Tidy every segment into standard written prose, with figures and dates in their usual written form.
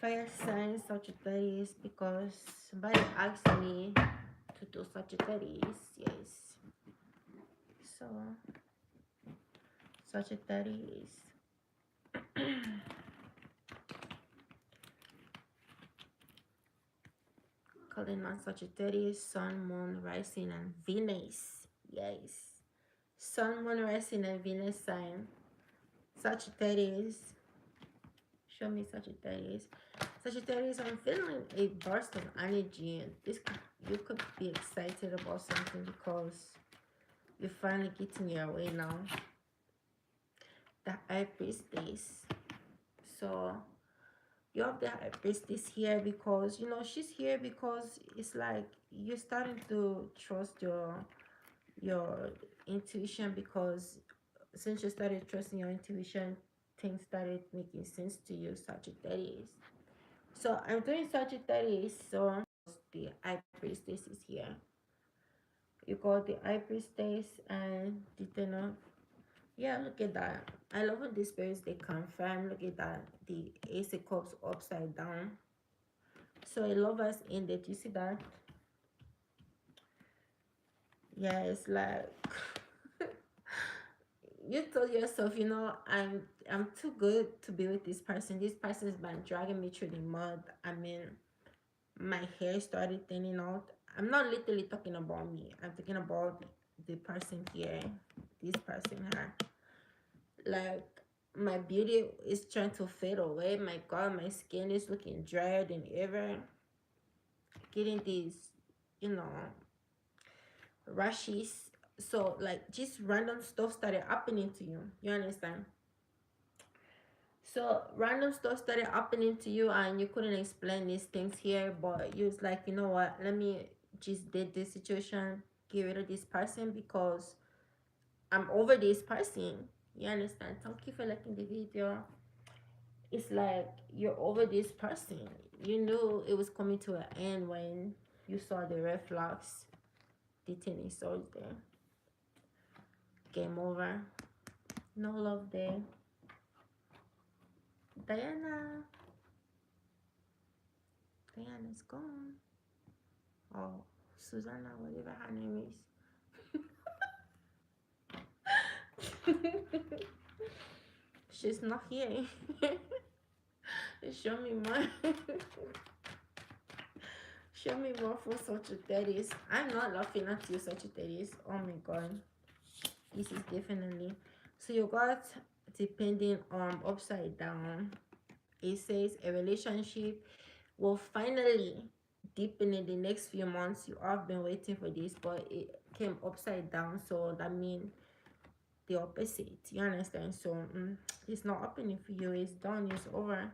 fire sign Sagittarius, because somebody asked me to do Sagittarius. Yes. So Sagittarius. Calling on Sagittarius, Sun, Moon, Rising, and Venus. Yes. Sun, Moon, Rising, and Venus sign. Sagittarius. Show me Sagittarius. Sagittarius, I'm feeling a burst of energy. You could be excited about something because you're finally getting your way now. The High Priestess. So you have the High Priestess here because, you know, she's here because it's like you're starting to trust your intuition, because since you started trusting your intuition, things started making sense to you, Sagittarius. So I'm doing Sagittarius, so the High Priestess is here. You got the High Priestess and the Ten of, yeah, look at that. I love when these spirits, they confirm. Look at that, the Ace of Cups upside down. So a lover's ended, you see that? Yeah, it's like you told yourself, you know, I'm too good to be with this person. This person's been dragging me through the mud. I mean, my hair started thinning out. I'm not literally talking about me. I'm talking about the person here. This person here. Like, my beauty is trying to fade away. My God, my skin is looking drier than ever. Getting these, you know, rashes. So like just random stuff started happening to you. You understand? So random stuff started happening to you and you couldn't explain these things here, but you was like, you know what, let me just date this situation, get rid of this person because I'm over this person. You understand? Thank you for liking the video. It's like you're over this person. You knew it was coming to an end when you saw the red flags, the tennis swords there. Game over. No love there. Diana. Diana's gone. Oh, Susanna, whatever her name is. She's not here. Show me more. Show me more for Sagittarius. I'm not laughing at you, Sagittarius. Oh my God. This is definitely. So you got depending on upside down. It says a relationship will finally deepen in the next few months. You have been waiting for this, but it came upside down, so that means the opposite. You understand? So it's not happening for you. It's done. It's over.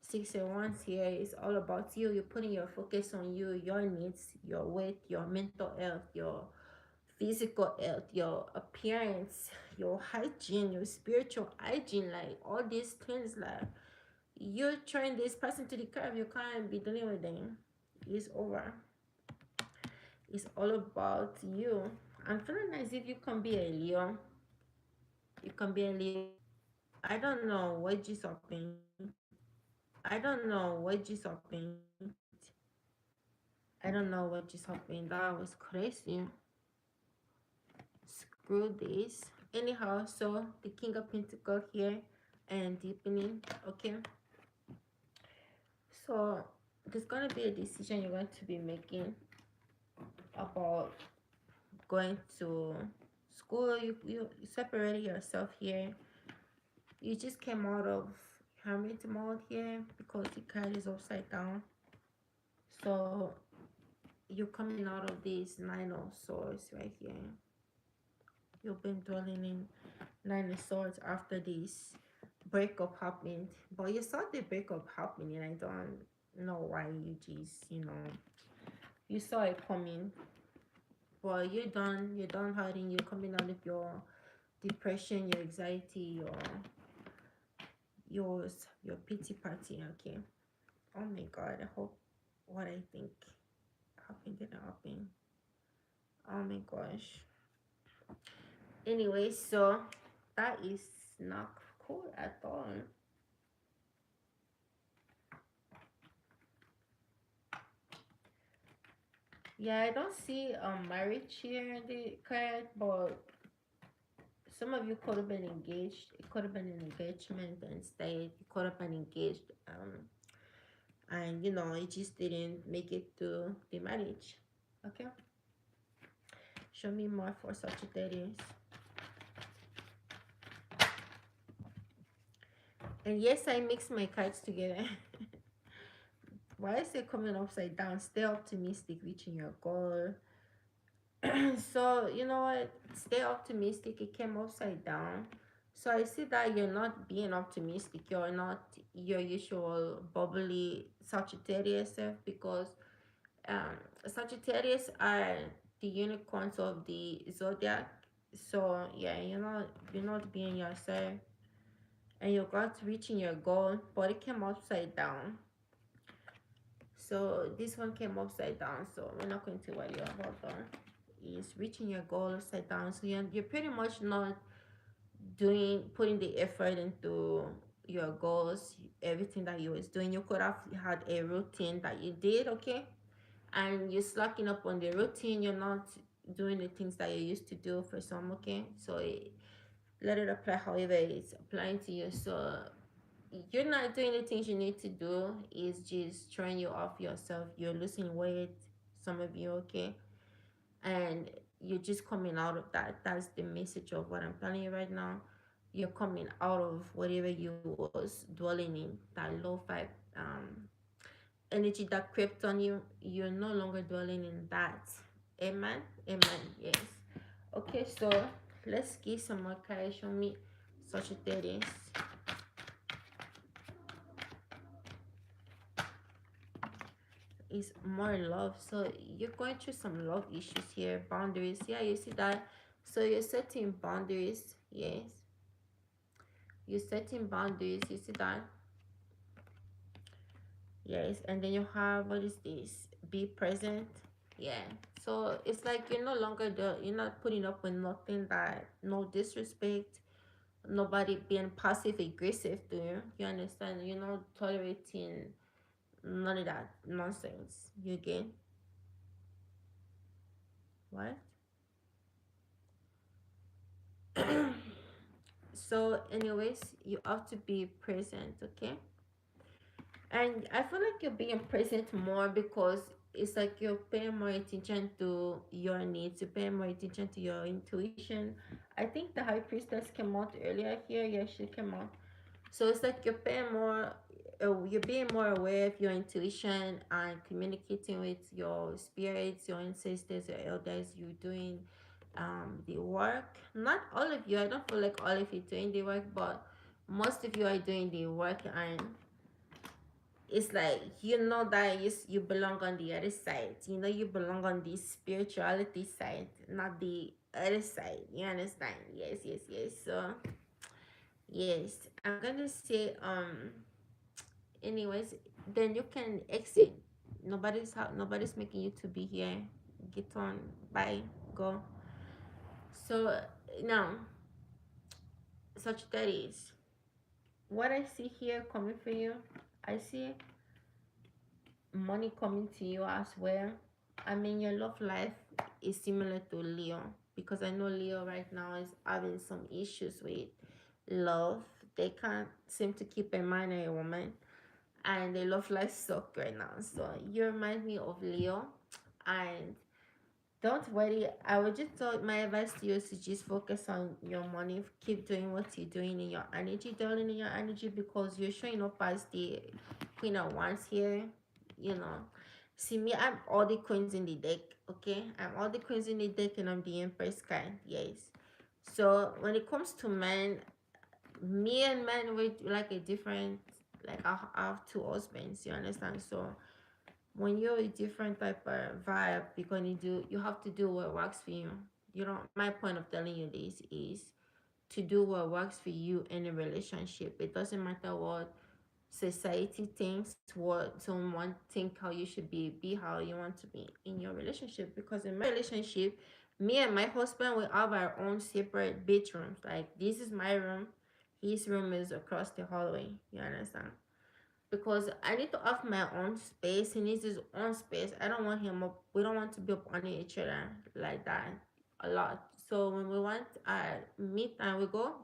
6 of Wands here is all about you. You're putting your focus on you, your needs, your weight, your mental health, your physical health, your appearance, your hygiene, your spiritual hygiene, like all these things. Like, you're trying this person to the curb. You can't be dealing with them. It's over. It's all about you. I'm feeling as if you can be a Leo. You can be a Leo. I don't know what just happened. I don't know what just happened. I don't know what just happened. That was crazy. Screw this. Anyhow, so the King of Pentacles here and deepening. Okay. So there's gonna be a decision you're going to be making about going to school. You separated yourself here. You just came out of hermit mode here because the card is upside down. So you're coming out of this 9 of Swords right here. You've been dwelling in 9 of Swords after this breakup happened, but you saw the breakup happening. I don't know why you just, you know, you saw it coming. But you're done hiding. You're coming out of your depression, your anxiety, your pity party. Okay. Oh my God, I hope what I think happened didn't happen. Oh my gosh. Anyway, so that is not cool at all. Yeah, I don't see marriage here in the card, but some of you could have been engaged. It could have been an engagement and stayed. You could have been engaged, and it just didn't make it to the marriage. Okay, show me more for Sagittarius. And yes, I mix my cards together. Why is it coming upside down? Stay optimistic, reaching your goal. So you know what, stay optimistic. It came upside down, so I see that you're not being optimistic. You're not your usual bubbly Sagittarius self, because um Sagittarius are the unicorns of the zodiac. So yeah, you're not being yourself, and you got reaching your goal, but it came upside down. So this one came upside down, so we're not going to worry about that. Is reaching your goal upside down. So you're pretty much not putting the effort into your goals, everything that you was doing. You could have had a routine that you did, okay? And you're slacking up on the routine. You're not doing the things that you used to do for some, okay? So let it apply however it's applying to you. So you're not doing the things you need to do. Is just throwing you off yourself. You're losing weight, some of you, okay? And you're just coming out of that. That's the message of what I'm telling you right now. You're coming out of whatever you was dwelling in, that low vibe energy that crept on you. You're no longer dwelling in that. Amen. Amen. Yes. Okay, so let's give some more cards. Show me Sagittarius. Is more love. So you're going through some love issues here. Boundaries. Yeah, you see that. So you're setting boundaries. Yes. You're setting boundaries. You see that. Yes. And then you have, what is this? Be present. Yeah. So it's like you're not putting up with nothing, that no disrespect, nobody being passive aggressive to you. You understand? You're not tolerating none of that nonsense. You again. What? So anyways, you have to be present, okay? And I feel like you're being present more, because it's like you're paying more attention to your needs, you're paying more attention to your intuition. I think the high priestess came out earlier here. Yeah, she came out. So it's like you're paying more, you're being more aware of your intuition and communicating with your spirits, your ancestors, your elders. You're doing the work. Not all of you. I don't feel like all of you doing the work, but most of you are doing the work, and it's like that you belong on the other side. You belong on the spirituality side, not the other side. You understand? Yes, yes, yes. So yes, I'm gonna say anyways, then you can exit. Nobody's making you to be here. Get on. Bye. Go. So now, such that is what I see here coming for you. I see money coming to you as well. I mean, your love life is similar to Leo, because I know Leo right now is having some issues with love. They can't seem to keep a man or a woman, and their love life suck right now. So you remind me of Leo, and don't worry. I would just tell my advice to you is to just focus on your money. Keep doing what you're doing in your energy, darling, in your energy, because you're showing up as the Queen of Wands here. You know, see me, I'm all the queens in the deck. Okay, I'm all the queens in the deck, and I'm the Empress card. Yes. So when it comes to men, me and men with like a different, like I have two husbands. You understand? So when you're a different type of vibe, you have to do what works for you. My point of telling you this is to do what works for you in a relationship. It doesn't matter what society thinks, what someone think how you should be how you want to be in your relationship. Because in my relationship, me and my husband, we have our own separate bedrooms. Like, this is my room, his room is across the hallway. You understand? because I need to have my own space. He needs his own space. I don't want him up. We don't want to be up on each other like that a lot. So when we want meet and we go,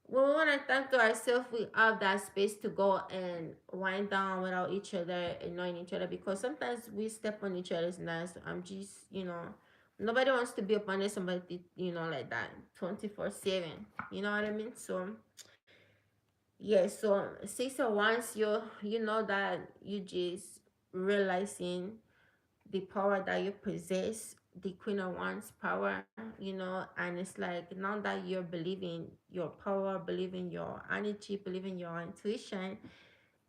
when we want to talk to ourselves, we have that space to go and wind down without each other, annoying each other. Because sometimes we step on each other's nerves. I'm just, nobody wants to be up under somebody, like that 24/7. You know what I mean? So yeah, so six of wands, you know that you just realizing the power that you possess, the queen of wands power, and it's like now that you're believing your power, believing your energy, believing your intuition,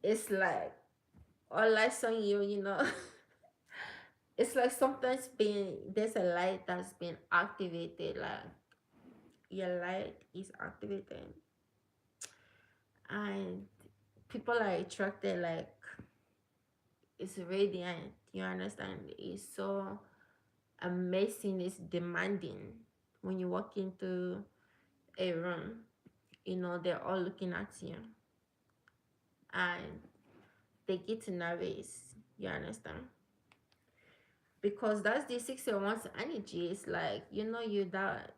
it's like all eyes on you, it's like something's been there's a light that's been activated, like your light is activated, and people are attracted, like it's radiant, you understand? It's so amazing, it's demanding. When you walk into a room, they're all looking at you, and they get nervous, you understand? Because that's the 601's energy. It's like, you're that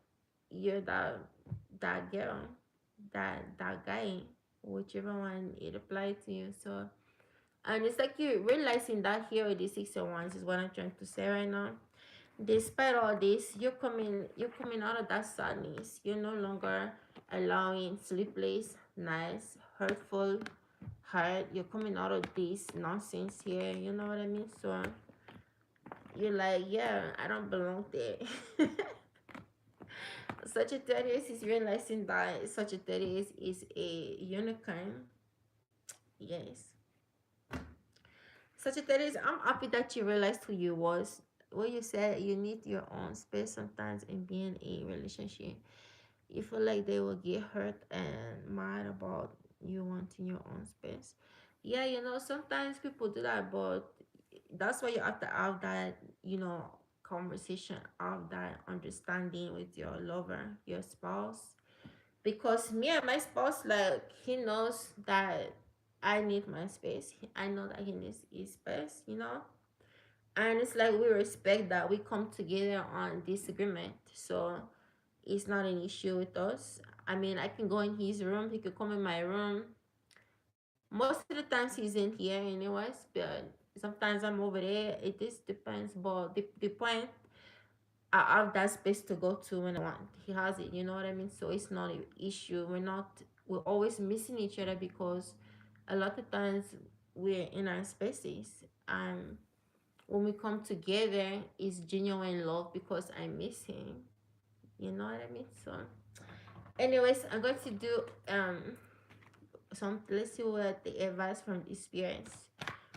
girl, that guy, whichever one it applied to you. So, and it's like you realizing that here with the 601s is what I'm trying to say right now. Despite all this, you're coming out of that sadness. You're no longer allowing sleepless nights, hurtful hurt. You're coming out of this nonsense here, you know what I mean? So you're like, yeah, I don't belong there. Sagittarius is realizing that Sagittarius is a unicorn. Yes. Sagittarius, I'm happy that you realized who you was. What you said, you need your own space sometimes in being a relationship. You feel like they will get hurt and mad about you wanting your own space. Yeah, sometimes people do that, but that's why you have to have that, conversation, have that understanding with your lover, your spouse. Because me and my spouse, like, he knows that I need my space. I know that he needs his space, and it's like we respect that. We come together on disagreement. So it's not an issue with us. I mean, I can go in his room, he could come in my room. Most of the times he's in here anyways, but sometimes I'm over there. It just depends. But the point, I have that space to go to when I want. He has it, you know what I mean? So it's not an issue. We're always missing each other because a lot of times we're in our spaces. And when we come together, it's genuine love because I miss him. You know what I mean? So anyways, I'm going to do some, let's see what the advice from the spirits.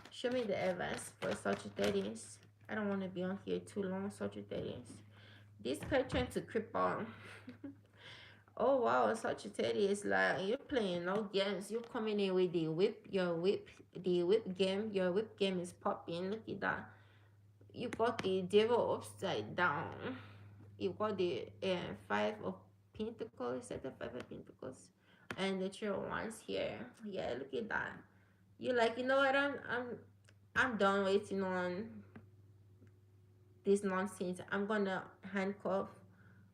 Show me the advice for Sagittarius. I don't want to be on here too long, Sagittarius. This card trying to creep on. Oh wow, Sagittarius, like you're playing no games. You're coming in with the whip game. Your whip game is popping. Look at that. You got the devil upside down. You got the five of pentacles, set of five of pentacles, and the three of wands here. Yeah, look at that. You're like, you know what? I'm done waiting on this nonsense. I'm gonna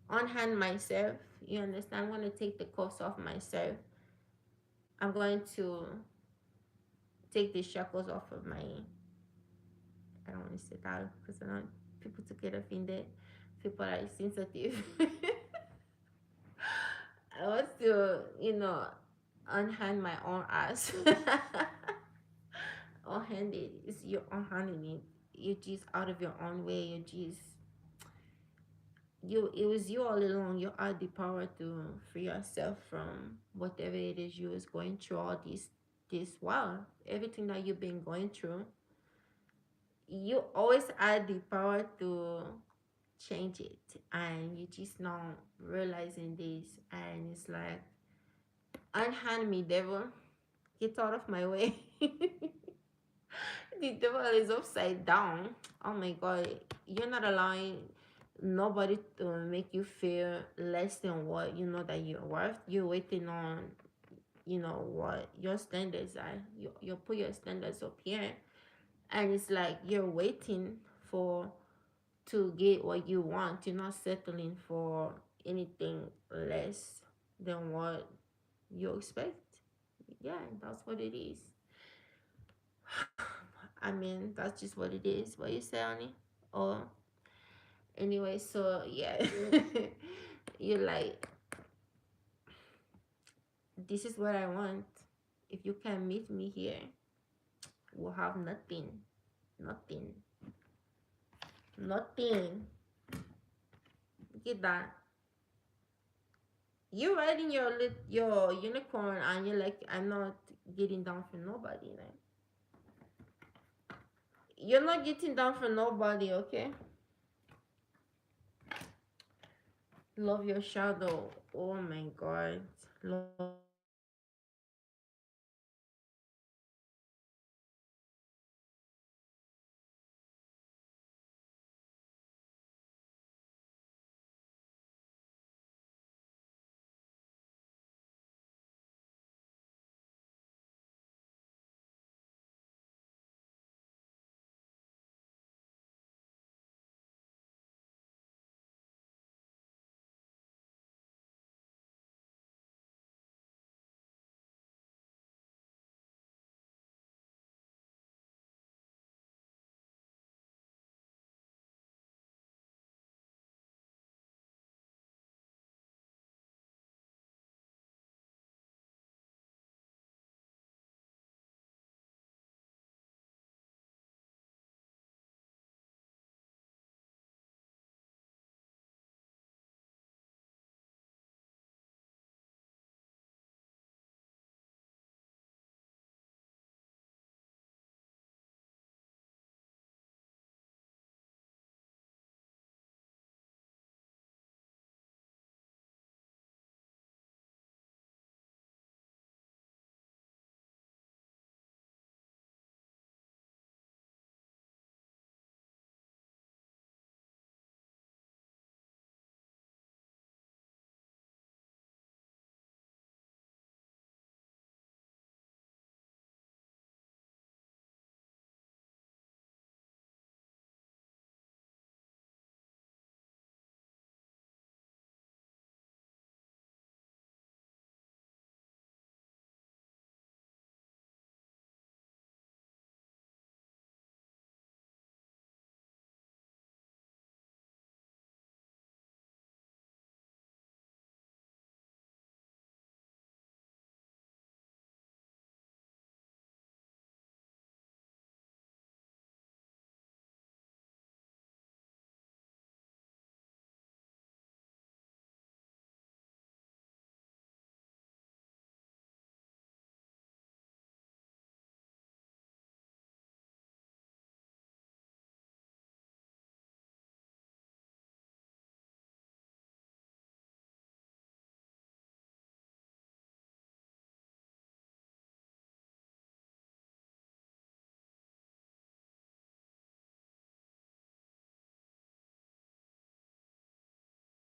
unhand myself. You understand? I'm gonna take the cuffs off myself. I'm going to take the shackles off of my. I don't want to say that because I don't people to get offended. People are sensitive. I want to, unhand my own ass. Unhand it. It's you're unhanding it. You're just out of your own way. It was you all along. You had the power to free yourself from whatever it is you was going through all this wow. Everything that you've been going through. You always had the power to change it, and you just not realizing this, and it's like, unhand me, devil. Get out of my way. The devil is upside down. Oh my god. You're not allowing nobody to make you feel less than what you know that you're worth. You're waiting on you know what your standards are. You put your standards up here, and it's like you're waiting for to get what you want. You're not settling for anything less than what you expect. Yeah, that's what it is. I mean, that's just what it is. What you say, honey? Or anyway, so yeah, you're like, this is what I want. If you can meet me here, we'll have nothing, nothing, nothing. Look at that. You're riding your unicorn, and you're like, I'm not getting down for nobody. Like, you're not getting down for nobody, okay? Love your shadow. Oh my god. Love your